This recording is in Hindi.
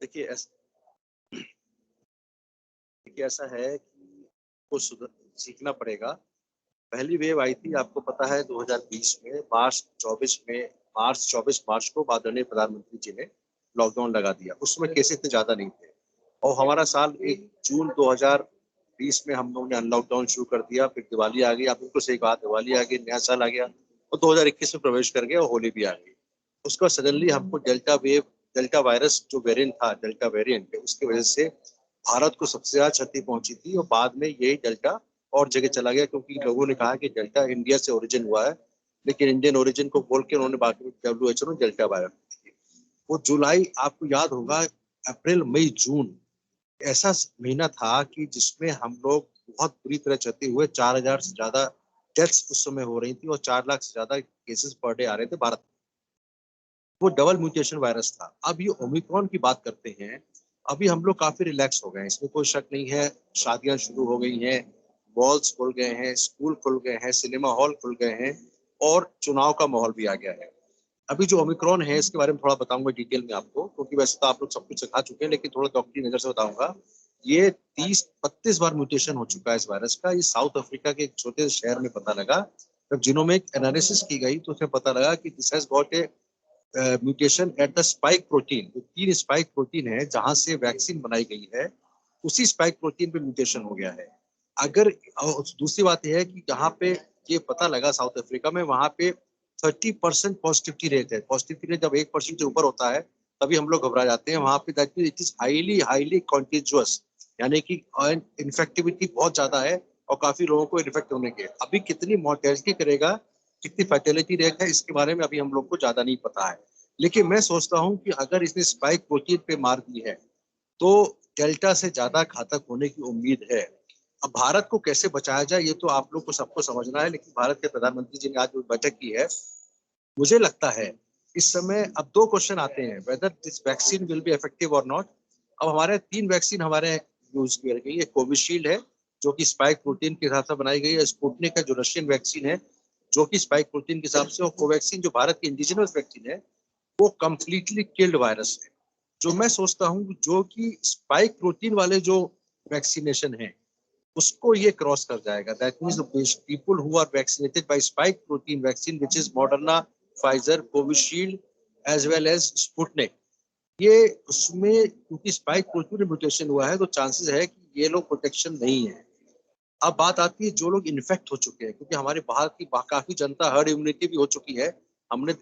देखिए ऐसा है कि कुछ सीखना पड़ेगा। पहली वेव आई थी, आपको पता है, 2020 में मार्च 24 मार्च को आदरणीय प्रधानमंत्री जी ने लॉकडाउन लगा दिया। उसमें केसेस इतने ज्यादा नहीं थे और हमारा साल 1 जून 2020 में हम लोगों ने अनलॉकडाउन शुरू कर दिया। फिर दिवाली आ गई, आप बिल्कुल सही कहा, दिवाली आ गई, नया साल आ गया और 2021 में प्रवेश कर गया और होली भी आ गई। उसके बाद सडनली हमको डेल्टा वायरस जो वेरिएंट था, डेल्टा वेरिएंट, उसकी वजह से भारत को सबसे ज्यादा क्षति पहुंची थी और बाद में यही डेल्टा और जगह चला गया, क्योंकि लोगों ने कहा कि डेल्टा इंडिया से ओरिजिन हुआ है, लेकिन इंडियन ओरिजिन को बोल के उन्होंने बाकी WHO ने डेल्टा वायरस। वो जुलाई, आपको याद होगा, अप्रैल मई जून ऐसा महीना था कि जिसमें हम लोग बहुत बुरी तरह क्षति हुए। 4,000 से ज्यादा डेथ्स उस समय हो रही थी और 4 लाख से ज्यादा केसेस पर डे आ रहे थे भारत में। वो डबल म्यूटेशन वायरस था। अब ये ओमिक्रॉन की बात करते हैं, अभी हम लोग काफी रिलैक्स हो गए हैं, इसमें कोई शक नहीं है। शादियां शुरू हो गई हैं, मॉल्स खुल गए हैं, स्कूल खुल गए हैं, सिनेमा हॉल खुल गए हैं और चुनाव का माहौल भी आ गया है। अभी जो ओमिक्रॉन है, इसके बारे में थोड़ा बताऊंगा डिटेल में आपको, क्योंकि वैसे तो आप लोग सब कुछ सिखा चुके हैं, लेकिन थोड़ा डॉक्टरी नजर से बताऊंगा। ये 30-32 बार म्यूटेशन हो चुका है इस वायरस का। ये साउथ अफ्रीका के एक छोटे से शहर में पता लगा। जब जीनोमिक एनालिसिस की गई तो उसमें पता लगा कि this has got a mutation at the spike protein. जो 3 स्पाइक प्रोटीन है जहां से वैक्सीन बनाई गई है, उसी स्पाइक प्रोटीन पे म्यूटेशन हो गया है। अगर दूसरी बात यह है कि जहाँ पे ये पता लगा साउथ अफ्रीका में, वहां पे 30% पॉजिटिविटी रेट है। पॉजिटिविटी रेट जब 1% से ऊपर होता है तभी हम लोग घबरा जाते हैं। वहां पे that mean it is highly highly contagious, यानी कि इन्फेक्टिविटी बहुत ज्यादा है और काफी लोगों को इन्फेक्ट होने के। अभी कितनी मोर्टेलिटी करेगा, कितनी फर्टिलिटी रेट है, इसके बारे में अभी हम लोग को ज्यादा नहीं पता है। लेकिन मैं सोचता हूँ कि अगर इसने स्पाइक प्रोटीन पे मार दी है तो डेल्टा से ज्यादा घातक होने की उम्मीद है। अब भारत को कैसे बचाया जाए ये तो आप लोग को सबको समझना है, लेकिन भारत के प्रधानमंत्री जी ने आज जो बैठक की है, मुझे लगता है इस समय अब दो क्वेश्चन आते हैं, whether this vaccine will be effective और नॉट। अब हमारे 3 वैक्सीन हमारे यूज की गई है। कोविशील्ड है जो कि स्पाइक प्रोटीन के हिसाब से बनाई गई है, स्पुतनिक का जो रशियन वैक्सीन है जो कि स्पाइक प्रोटीन के हिसाब से, और कोवैक्सीन जो भारत की इंडिजिनस वैक्सीन है, वो कंप्लीटली किल्ड वायरस है। जो मैं सोचता हूँ जो कि स्पाइक प्रोटीन वाले जो वैक्सीनेशन है उसको ये क्रॉस कर जाएगा। That means people who are vaccinated by spike protein vaccine which is Moderna, Pfizer, Covishield as well as Sputnik, ये उसमें क्योंकि स्पाइक प्रोटीन में म्यूटेशन हुआ है तो चांसेस है कि ये लोग प्रोटेक्शन नहीं है। अब बात आती है जो लोग इन्फेक्ट हो चुके हैं, क्योंकि हमारे बाहर की काफी जनता हर्ड इम्यूनिटी भी हो चुकी है। हमने